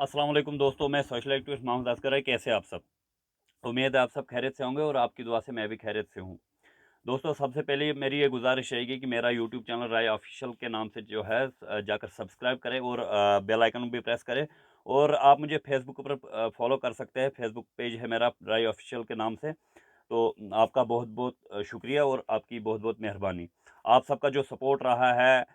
अस्सलाम वालेकुम दोस्तों, मैं सोशल एक्टिविस्ट मोहम्मद असगर है। कैसे आप सब? उम्मीद है आप सब खैरियत से होंगे और आपकी दुआ से मैं भी खैरियत से हूँ। दोस्तों, सबसे पहले मेरी ये गुज़ारिश रहेगी कि मेरा यूट्यूब चैनल राय ऑफ़िशियल के नाम से जो है जाकर सब्सक्राइब करें और बेल आइकन भी प्रेस करें। और आप मुझे फ़ेसबुक पर फ़ॉलो कर सकते हैं। फ़ेसबुक पेज है मेरा राय ऑफ़िशियल के नाम से। तो आपका बहुत-बहुत शुक्रिया और आपकी बहुत-बहुत मेहरबानी। आप सबका जो सपोर्ट रहा है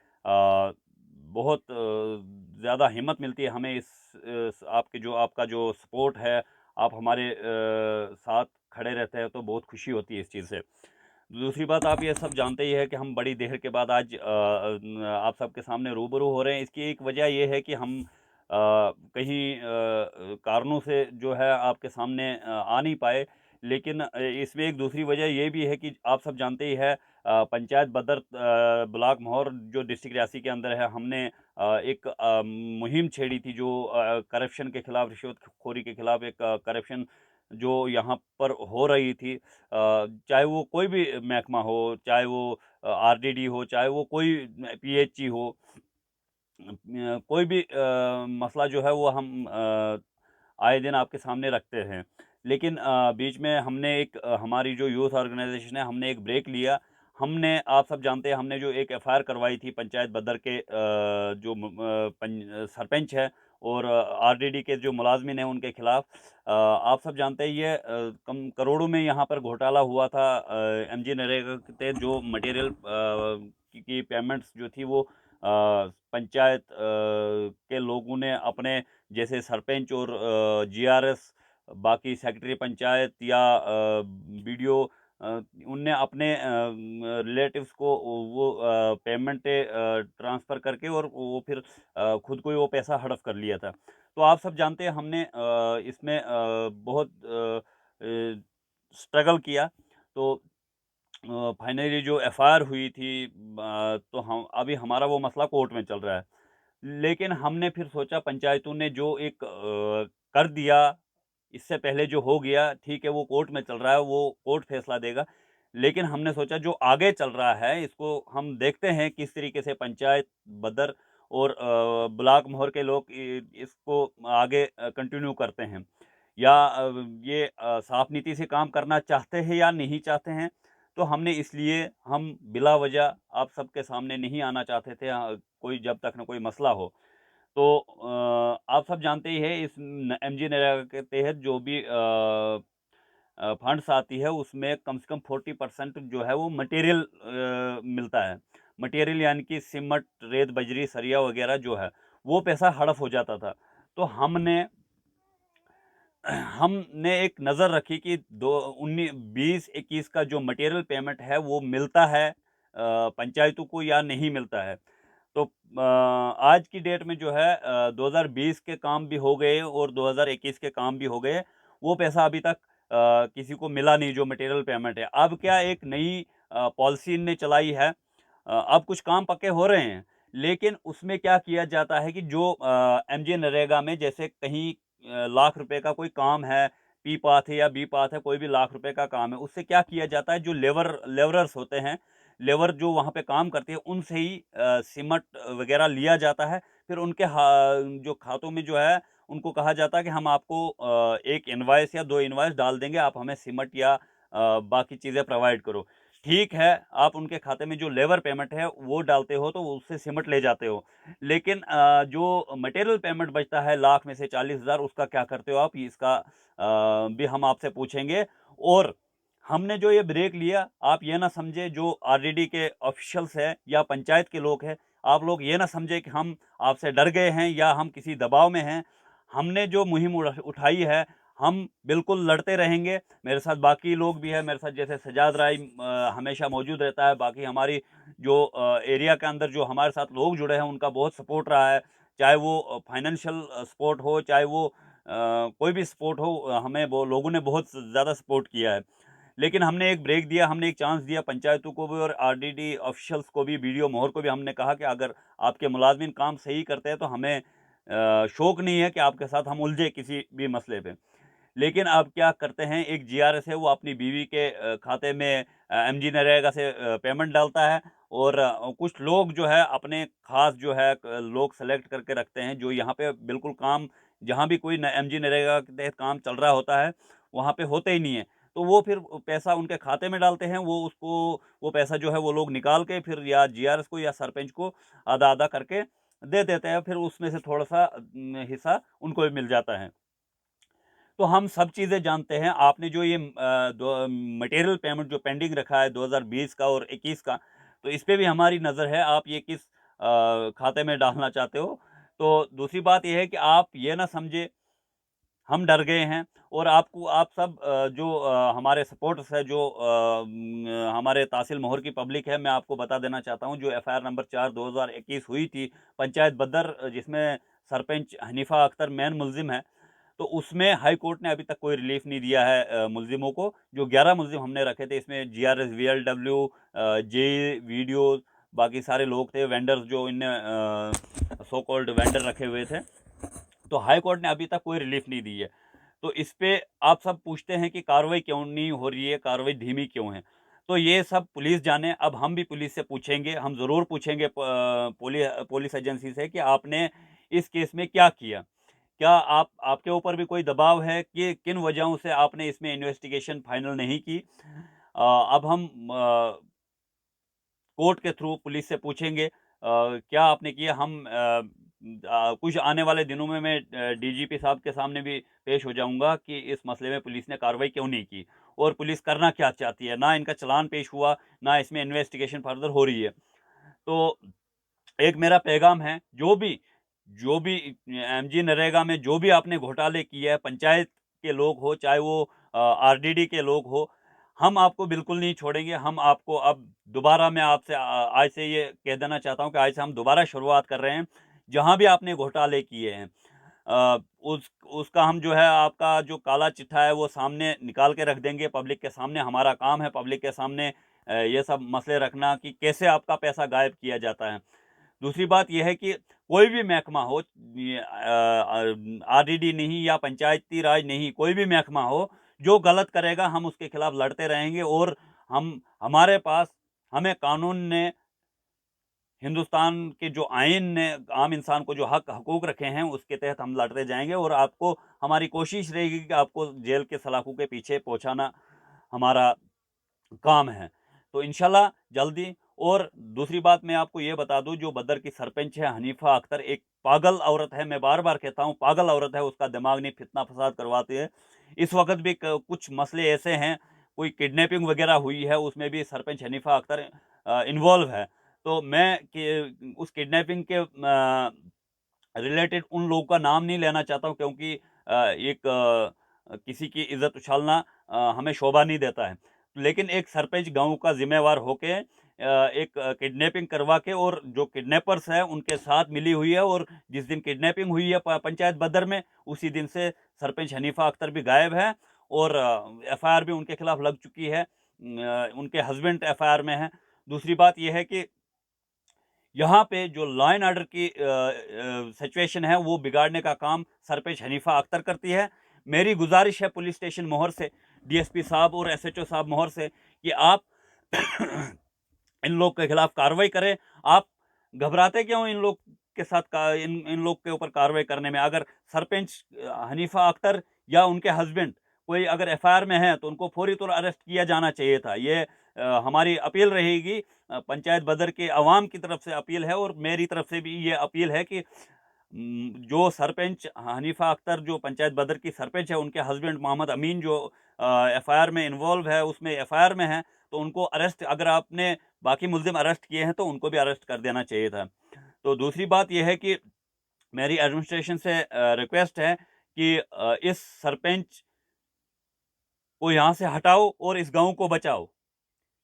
बहुत ज़्यादा हिम्मत मिलती है हमें आपका जो सपोर्ट है, आप हमारे साथ खड़े रहते हैं तो बहुत खुशी होती है इस चीज़ से। दूसरी बात, आप ये सब जानते ही हैं कि हम बड़ी देर के बाद आज आप सबके सामने रूबरू हो रहे हैं। इसकी एक वजह ये है कि हम कहीं कारणों से जो है आपके सामने आ नहीं पाए। लेकिन इसमें एक दूसरी वजह ये भी है कि आप सब जानते ही हैं, पंचायत बदर ब्लॉक महौर जो डिस्ट्रिक्ट रियासी के अंदर है, हमने एक मुहिम छेड़ी थी जो करप्शन के खिलाफ, रिश्वतखोरी के खिलाफ एक करप्शन जो यहाँ पर हो रही थी, चाहे वो कोई भी महकमा हो, चाहे वो आरडीडी हो, चाहे वो कोई पीएचई हो, कोई भी मसला जो है वो हम आए दिन आपके सामने रखते हैं। लेकिन बीच में हमने हमारी जो यूथ ऑर्गेनाइज़ेशन है, हमने एक ब्रेक लिया। आप सब जानते हैं, हमने जो एक एफआईआर करवाई थी पंचायत बदर के सरपंच है और आरडीडी के जो मुलाज़मिन हैं उनके खिलाफ। आप सब जानते हैं ये कम करोड़ों में यहाँ पर घोटाला हुआ था। एमजी नरेगा के तहत जो मटेरियल की पेमेंट्स जो थी वो पंचायत के लोगों ने अपने, जैसे सरपंच और जीआरएस, बाकी सेक्रेटरी पंचायत या बीडीओ, उनने अपने रिलेटिव्स को वो पेमेंटें ट्रांसफ़र करके और वो फिर खुद को ही वो पैसा हड़प कर लिया था। तो आप सब जानते हैं हमने इसमें बहुत स्ट्रगल किया। तो फाइनली जो एफआईआर हुई थी, तो हम अभी हमारा वो मसला कोर्ट में चल रहा है। लेकिन हमने फिर सोचा, पंचायतों ने जो एक कर दिया, इससे पहले जो हो गया ठीक है, वो कोर्ट में चल रहा है, वो कोर्ट फैसला देगा। लेकिन हमने सोचा जो आगे चल रहा है इसको हम देखते हैं किस तरीके से पंचायत बदर और ब्लॉक मोहर के लोग इसको आगे कंटिन्यू करते हैं, या ये साफ नीति से काम करना चाहते हैं या नहीं चाहते हैं। तो हमने इसलिए हम बिला वजह आप सबके सामने नहीं आना चाहते थे, कोई जब तक न कोई मसला हो। तो आप सब जानते ही हैं, इस एमजी नरेगा के तहत जो भी फंड्स आती है उसमें कम से कम 40% जो है वो मटेरियल मिलता है। मटेरियल यानी कि सीमेंट, रेत, बजरी, सरिया वगैरह जो है, वो पैसा हड़प हो जाता था। तो हमने एक नज़र रखी कि दो 20 का जो मटेरियल पेमेंट है वो मिलता है पंचायतों को या नहीं मिलता है। तो आज की डेट में जो है 2020 के काम भी हो गए और 2021 के काम भी हो गए। वो पैसा अभी तक किसी को मिला नहीं जो मटेरियल पेमेंट है। अब क्या एक नई पॉलिसी इनने चलाई है। अब कुछ काम पक्के हो रहे हैं, लेकिन उसमें क्या किया जाता है कि जो एमजे नरेगा में जैसे कहीं लाख रुपए का कोई काम है, पी पाथ है या बी पाथ है, कोई भी लाख रुपए का काम है, उससे क्या किया जाता है, जो लेबरर्स होते हैं, लेबर जो वहाँ पे काम करते हैं, उनसे ही सीमेंट वगैरह लिया जाता है। फिर उनके जो खातों में जो है, उनको कहा जाता है कि हम आपको 1 इनवॉइस या 2 इनवॉइस डाल देंगे, आप हमें सीमेंट या बाकी चीज़ें प्रोवाइड करो। ठीक है, आप उनके खाते में जो लेबर पेमेंट है, वो डालते हो, तो उससे सीमेंट ले जाते हो। लेकिन जो मटेरियल पेमेंट बचता है लाख में से 40,000, उसका क्या करते हो आप? इसका भी हम आपसे पूछेंगे। और हमने जो ये ब्रेक लिया, आप ये ना समझे जो आरडीडी के ऑफिशियल्स हैं या पंचायत के लोग हैं, आप लोग ये ना समझे कि हम आपसे डर गए हैं या हम किसी दबाव में हैं। हमने जो मुहिम उठाई है, हम बिल्कुल लड़ते रहेंगे। मेरे साथ बाकी लोग भी हैं, मेरे साथ जैसे सजाद राय हमेशा मौजूद रहता है। बाकी हमारी जो एरिया के अंदर जो हमारे साथ लोग जुड़े हैं, उनका बहुत सपोर्ट रहा है। चाहे वो फाइनेंशियल सपोर्ट हो, चाहे वो कोई भी सपोर्ट हो, हमें वो लोगों ने बहुत ज़्यादा सपोर्ट किया है। लेकिन हमने एक ब्रेक दिया, हमने एक चांस दिया पंचायतों को भी और आरडीडी ऑफिशियल्स को भी, बीडीओ मोहर को भी। हमने कहा कि अगर आपके मुलाज़मिन काम सही करते हैं तो हमें शौक नहीं है कि आपके साथ हम उलझे किसी भी मसले पे। लेकिन अब क्या करते हैं, एक जीआरएस है वो अपनी बीवी के खाते में एमजी नरेगा से पेमेंट डालता है। और कुछ लोग जो है अपने ख़ास जो है लोग सेलेक्ट करके रखते हैं जो यहाँ पे बिल्कुल काम जहाँ भी कोई MG नरेगा के तहत काम चल रहा होता है वहाँ पे होते ही नहीं है। तो वो फिर पैसा उनके खाते में डालते हैं, वो पैसा जो है वो लोग निकाल के फिर या GRS को या सरपंच को आधा-आधा करके दे देते हैं, फिर उसमें से थोड़ा-सा हिस्सा उनको भी मिल जाता है। तो हम सब चीज़ें जानते हैं। आपने जो ये मटेरियल पेमेंट जो पेंडिंग रखा है 2020 का और 21 का, तो इस पे भी हमारी नज़र है, आप ये किस खाते में डालना चाहते हो। तो दूसरी बात ये है कि आप ये ना समझे हम डर गए हैं, और आप सब जो हमारे सपोर्टर्स है, जो हमारे तहसील मोहर की पब्लिक है, मैं आपको बता देना चाहता हूँ, जो FIR नंबर 4 2021 हुई थी पंचायत बद्दर, जिसमें सरपंच हनीफा अख्तर मेन मुल्ज़िम है, तो उसमें हाई कोर्ट ने अभी तक कोई रिलीफ नहीं दिया है मुल्ज़िमों को। जो 11 मुल्ज़िम हमने रखे थे, इसमें GRS, VLW, जेई, वीडियोज़, बाकी सारे लोग थे, वेंडर्स जो इनने सो कॉल्ड वेंडर रखे हुए थे। तो हाई कोर्ट ने अभी तक कोई रिलीफ नहीं दी है। तो इस पे आप सब पूछते हैं कि कार्रवाई क्यों नहीं हो रही है, कार्रवाई धीमी क्यों है? तो ये सब पुलिस जाने। अब हम भी पुलिस से पूछेंगे, हम ज़रूर पूछेंगे पुलिस एजेंसी से कि आपने इस केस में क्या किया? क्या आपके ऊपर भी कोई दबाव है कि किन वजहों से आपने इसमें इन्वेस्टिगेशन फाइनल नहीं की? अब हम कोर्ट के थ्रू पुलिस से पूछेंगे क्या आपने किया। हम कुछ आने वाले दिनों में मैं DGP साहब के सामने भी पेश हो जाऊँगा कि इस मसले में पुलिस ने कार्रवाई क्यों नहीं की और पुलिस करना क्या चाहती है। ना इनका चालान पेश हुआ, ना इसमें इन्वेस्टिगेशन फर्दर हो रही है। तो एक मेरा पैगाम है, जो भी MG नरेगा में जो भी आपने घोटाले किए हैं, पंचायत के लोग हो, चाहे वो RDD के लोग हो, हम आपको बिल्कुल नहीं छोड़ेंगे। हम आपको अब दोबारा मैं आपसे आज से ये कह देना चाहता हूँ कि आज से हम दोबारा शुरुआत कर रहे हैं। जहाँ भी आपने घोटाले किए हैं, उसका हम जो है, आपका जो काला चिट्ठा है वो सामने निकाल के रख देंगे पब्लिक के सामने। हमारा काम है पब्लिक के सामने ये सब मसले रखना कि कैसे आपका पैसा गायब किया जाता है। दूसरी बात ये है कि कोई भी महकमा हो, RDD नहीं या पंचायती राज नहीं, कोई भी महकमा हो, जो गलत करेगा हम उसके खिलाफ लड़ते रहेंगे। और हमारे पास, हमें कानून ने, हिंदुस्तान के जो आइन ने आम इंसान को जो हकूक रखे हैं, उसके तहत हम लड़ते जाएँगे। और आपको, हमारी कोशिश रहेगी कि आपको जेल के सलाखों के पीछे पहुँचाना हमारा काम है। तो इंशाल्लाह जल्दी। और दूसरी बात मैं आपको ये बता दूँ, जो बद्दर की सरपंच है हनीफा अख्तर, एक पागल औरत है। मैं बार-बार कहता हूँ पागल औरत है, उसका दिमाग नहीं, फितना-फसाद करवाती है। इस वक़्त भी क कुछ मसले ऐसे हैं, कोई किडनैपिंग वग़ैरह हुई है, उसमें भी सरपंच हनीफा अख्तर इन्वॉल्व है। तो मैं कि उस किडनैपिंग के रिलेटेड उन लोगों का नाम नहीं लेना चाहता हूँ, क्योंकि किसी की इज़्ज़त उछालना हमें शोभा नहीं देता है। लेकिन एक सरपंच गाँव का ज़िम्मेवार होके एक किडनैपिंग करवा के, और जो किडनैपर्स हैं उनके साथ मिली हुई है, और जिस दिन किडनैपिंग हुई है पंचायत बद्दर में, उसी दिन से सरपंच हनीफा अख्तर भी गायब है, और FIR भी उनके खिलाफ लग चुकी है। उनके हस्बैंड FIR में हैं। दूसरी बात ये है कि यहाँ पे जो लॉ एंड ऑर्डर की सिचुएशन है, वो बिगाड़ने का काम सरपंच हनीफा अख्तर करती है। मेरी गुज़ारिश है पुलिस स्टेशन मोहर से, DSP साहब और SHO साहब मोहर से, कि आप इन लोग के खिलाफ कार्रवाई करें। आप घबराते क्यों इन लोग के साथ, इन इन लोग के ऊपर कार्रवाई करने में? अगर सरपंच हनीफा अख्तर या उनके हस्बैंड कोई अगर FIR में है, तो उनको फौरी तौर अरेस्ट किया जाना चाहिए था। ये हमारी अपील रहेगी, पंचायत बदर के अवाम की तरफ से अपील है, और मेरी तरफ से भी ये अपील है कि जो सरपंच हनीफा अख्तर, जो पंचायत बदर की सरपंच है, उनके हस्बैंड मोहम्मद अमीन जो FIR में इन्वॉल्व है, उसमें FIR में है, तो उनको अरेस्ट, अगर आपने बाकी मुल्ज़िम अरेस्ट किए हैं, तो उनको भी अरेस्ट कर देना चाहिए था। तो दूसरी बात ये है कि मेरी एडमिनिस्ट्रेशन से रिक्वेस्ट है कि इस सरपंच को यहाँ से हटाओ और इस गाँव को बचाओ।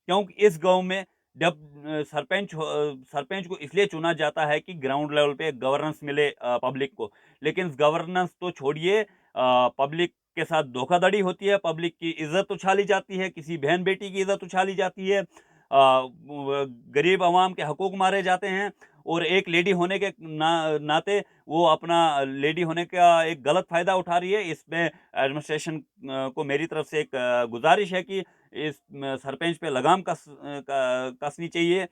क्योंकि इस गाँव में जब सरपंच को इसलिए चुना जाता है कि ग्राउंड लेवल पे गवर्नेंस मिले पब्लिक को। लेकिन गवर्नेंस तो छोड़िए, पब्लिक के साथ धोखाधड़ी होती है, पब्लिक की इज़्ज़त उछाली जाती है, किसी बहन-बेटी की इज़्ज़त उछाली जाती है, गरीब अवाम के हकूक़ मारे जाते हैं, और एक लेडी होने के नाते वो अपना लेडी होने का एक गलत फ़ायदा उठा रही है। इसमें एडमिनिस्ट्रेशन को मेरी तरफ से एक गुज़ारिश है कि इस सरपंच पे लगाम कसनी चाहिए,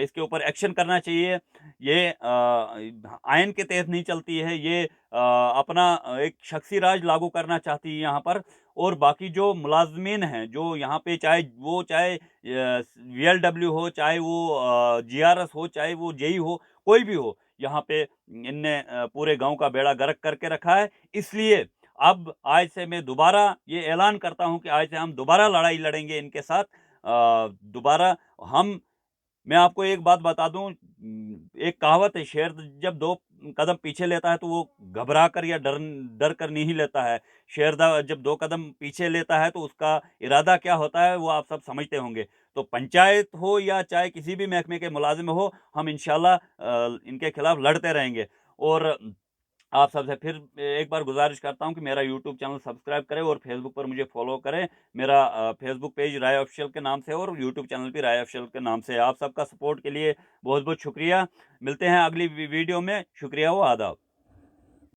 इसके ऊपर एक्शन करना चाहिए। ये आयन के तहत नहीं चलती है, ये अपना एक शख्सी राज लागू करना चाहती है यहाँ पर। और बाकी जो मुलाज़मीन हैं, जो यहाँ पे चाहे वीएलडब्ल्यू हो, चाहे वो जीआरएस हो, चाहे वो जेई हो, कोई भी हो, यहाँ पे इनने पूरे गाँव का बेड़ा गर्क करके रखा है। इसलिए अब आज से मैं दोबारा ये ऐलान करता हूँ कि आज से हम दोबारा लड़ाई लड़ेंगे इनके साथ। दोबारा हम मैं आपको एक बात बता दूँ, एक कहावत है, शेर जब 2 कदम पीछे लेता है तो वो घबरा कर या डर कर नहीं लेता है। शेर जब 2 कदम पीछे लेता है तो उसका इरादा क्या होता है वो आप सब समझते होंगे। तो पंचायत हो या चाहे किसी भी महकमे के मुलाज़िम हो, हम इंशाल्लाह इनके खिलाफ लड़ते रहेंगे। और आप सबसे फिर एक बार गुज़ारिश करता हूँ कि मेरा यूट्यूब चैनल सब्सक्राइब करें और फ़ेसबुक पर मुझे फ़ॉलो करें। मेरा फ़ेसबुक पेज राय ऑफ़िशियल के नाम से है और यूट्यूब चैनल भी राय ऑफ़िशियल के नाम से है। आप सबका सपोर्ट के लिए बहुत-बहुत शुक्रिया। मिलते हैं अगली वीडियो में। शुक्रिया व आदाब।